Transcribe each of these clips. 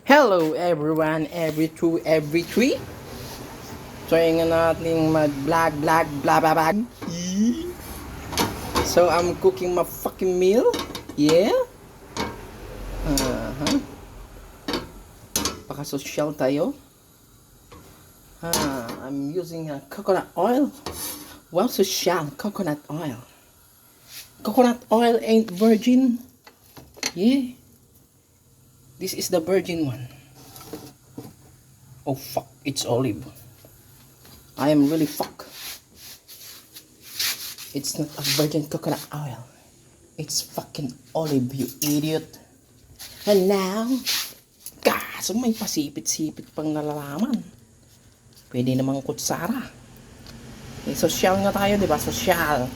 Hello everyone, every three. Try nga natin mag-vlog, blah blah blah. So I'm cooking my fucking meal. Yeah. Paka-social tayo. I'm using coconut oil. Wow, social coconut oil. Coconut oil ain't virgin. Yeah. This is the virgin one. Oh fuck, it's olive. I am really fuck. It's not a virgin coconut oil. It's fucking olive, you idiot. And now, kaso may pasipit-sipit pang nalalaman. Pwede namang kutsara. Social nga tayo, di ba? Social.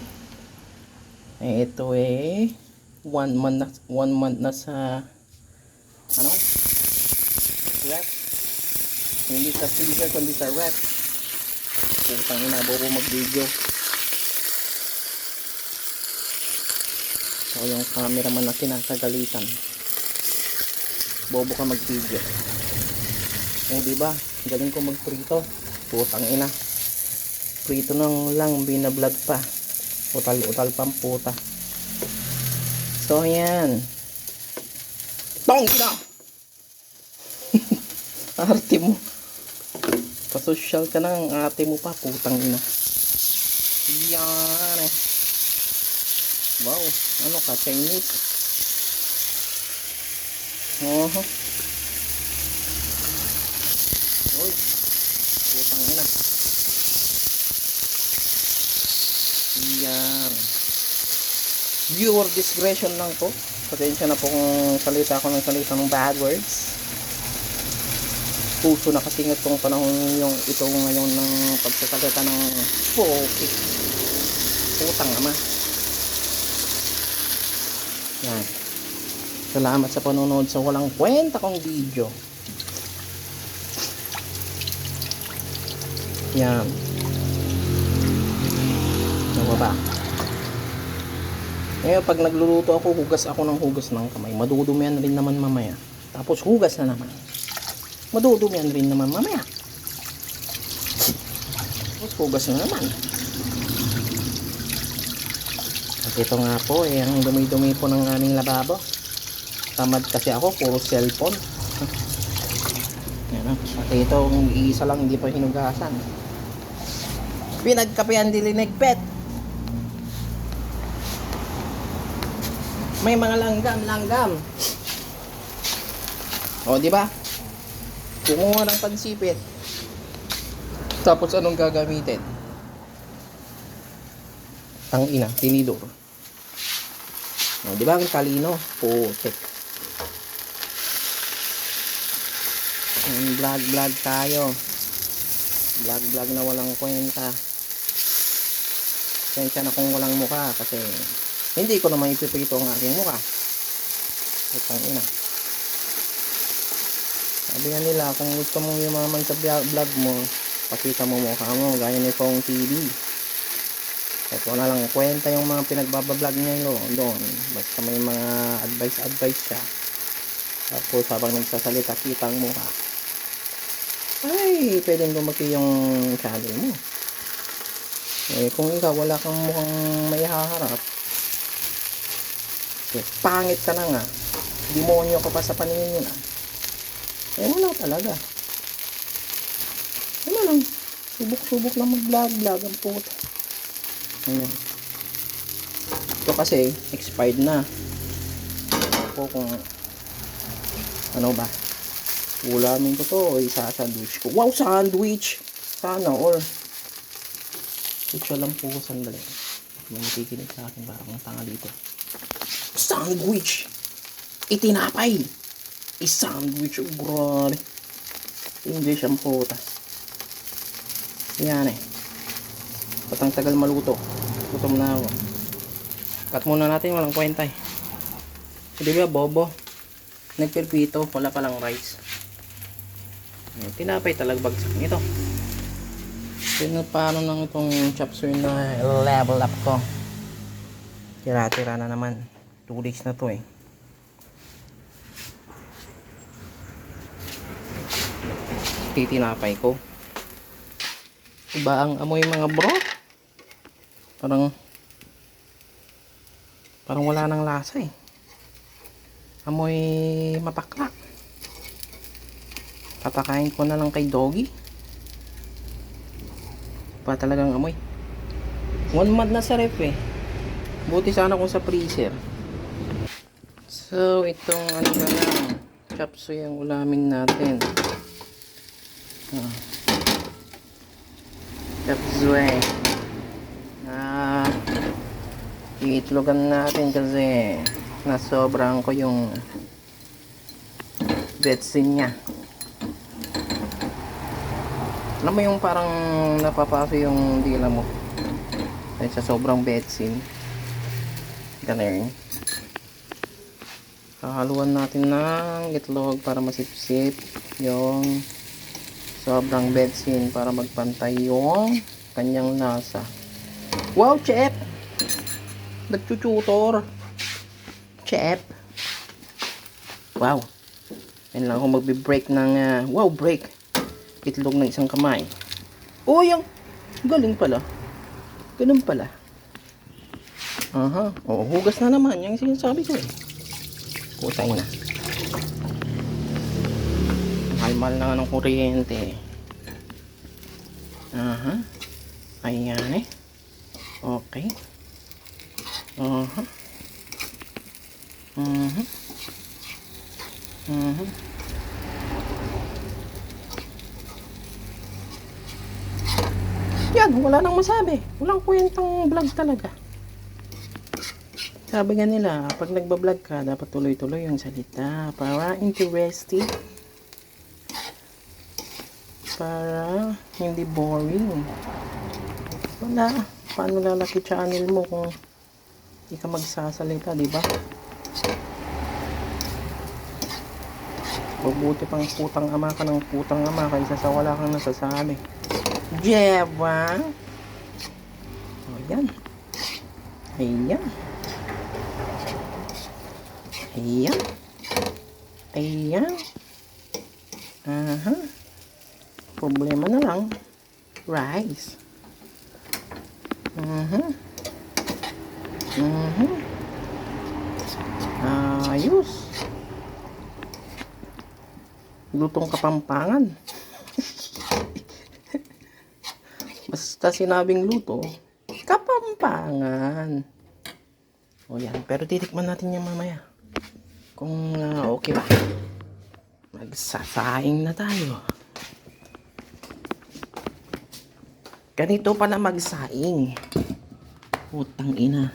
Ito one month na sa rep. Hindi sa freezer, kundi sa rep. Putang ina, bobo mag-video. So yung cameraman na kinakagalitan. Bobo ka mag-video. Diba? Galing ko mag-prito. Putang ina. Prito nang lang, binablog pa. Utal-utal pang puta. So yan. Tong ina! Arte mo. Pasosyal ka na ang ate mo pa. Putang ina. Yan eh. Wow. Ano ka? Chinese? Uy. Putang ina. Yan. Viewer discretion lang po. Pasensya na po kung salita ko ng bad words. Puso na kasing itong panahon yung ito ngayon ng pagsasalita ng poke. Putang ama. Yan. Salamat sa panonood sa walang kwenta kong video. Yan. Ano ba? Ngayon pag nagluluto ako, hugas ako ng hugas ng kamay. Madudumihan rin naman mamaya. Tapos hugas na naman. Madudumihan rin naman mamaya. Tapos hugas na naman. At ito nga po, ang dumi-dumi po ng aming lababo. Tamad kasi ako, puro cellphone. Yan, at ito, iisa lang, hindi pa hinugasan. Pinagkapehan dilinigpet. May mga langgam. O, di ba? Kumuha ng pansipit. Tapos anong gagamitin? Ang ina, tinidor. O, di ba ang talino? Putik. Vlog tayo. Vlog na walang kwenta. Kwenta na kung walang mukha kasi hindi ko naman ipiprito ang aking mukha. Putang ina. Sabi nga nila, kung gusto mong yumaman sa vlog mo, pakita mo mukha mo, gaya ni Fong TV. Kahit wala lang kwenta yung mga pinagbabablog niya doon. Basta may mga advice siya. Tapos habang nagsasalita, kita ang mukha. Ay, pwedeng lumaki yung channel mo. Kung ikaw wala kang mukhang may haharap, pangit ka na nga, demonyo ka pa sa paningin nila, wala talaga. Ano lang, subok lang mag-vlog ang puta. Ayan. Ito kasi expired na. Ako kung ano ba, ulamin ko to o isa-sandwich ko. Wow, sandwich! Sana or lang po ko sandali. May nakikinig sa akin parang tanga dito. Sandwich! Itinapay! I-sandwich. Oh, grabe. English ang puta. Yan eh. Patang tagal maluto. Gutom na ako. Cut muna natin, walang kwenta eh. So, diba, bobo? Nagpirpito, wala palang rice. Tinapay talagbagsak nito. Paano nang itong chop suey na level up ko. Tira-tira na naman. 2 days na to eh. titinapay ko. Iba ang amoy mga bro. Parang wala nang lasa eh. Amoy mapakla. Papakain ko na lang kay Doggy. Pa talagang amoy. 1 month na sa ref eh. Buti sana kung sa freezer. So itong ano na lang, chop suey ang ulamin natin. Chop suey. Iitlogan natin kasi nasobrahan ko yung betsin niya. Alam mo yung parang napapaso yung dila mo dahil sa sobrang betsin. Ganun. Hahaluan natin ng itlog para masipsip yung sobrang betsin para magpantay yung kanyang lasa. Wow, chef! Nagtututor. Chef. Wow. Yan lang ako magbe-break ng break. Itlog ng isang kamay. Oh, yung galing pala. Ganun pala. Aha. Oh, hugas na naman. Yung sinasabi ko eh. Kusay na. Mahal-mahal na ng kuryente. Aha. Ayan eh. Okay. Aha. Mhm. Mhm. Yan, wala nang masabi. Walang kwentang vlog talaga. Sabi nga nila, pag nagbablog ka, dapat tuloy-tuloy yung salita para interesting. Para hindi boring. Wala. Paano lalaki channel mo kung hindi ka magsasalita, di ba? Mabuti pang putang ama ka ng putang ama kaysa sa wala kang nasasabi. Diba? O yan. Ayan. Ayan. Ayan. Aha. Problema na lang. Rice. Ayos. Lutong Kapampangan. Basta sinabing luto, Kapampangan. O yan, pero titikman natin yan mamaya. Kung okay ba. Magsasaing na tayo. Ganito pala magsaing. Putang ina.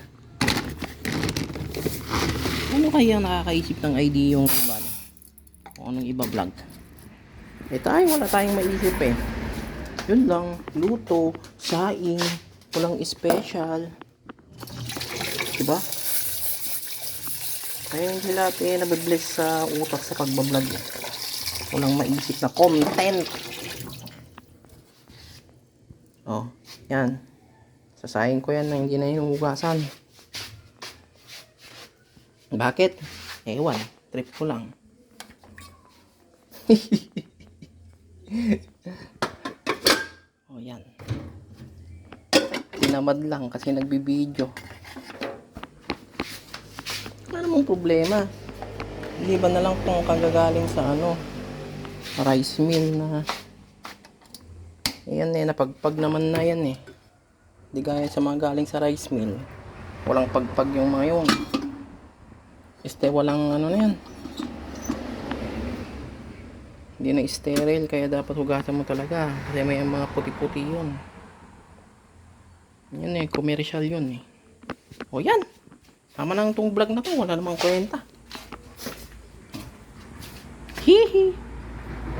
Ano kaya nakakaisip ng idea yung iba? O anong iba vlog? Wala tayong maisip eh. Yun lang, luto, saing, walang special. Diba? Kaya hindi natin nabibless sa utak sa pagbablog. Walang maisip na content. Oh, yan. Sasayin ko yan na hindi na hinuhugasan. Bakit? Ewan, trip ko lang. Oh, yan. Tinamad lang kasi nagbibideo. Wala namang problema. Liban na lang kung kagagaling sa rice mill na yan eh, napagpag naman na yan eh. Di gaya sa mga galing sa rice mill. Walang pagpag yung mga yun. Walang na yan. Hindi na sterile kaya dapat hugasan mo talaga. Kasi may mga puti-puti yun. Yan eh, commercial yun eh. O yan. Tama na itong vlog na to. Wala namang kwenta. Hihi.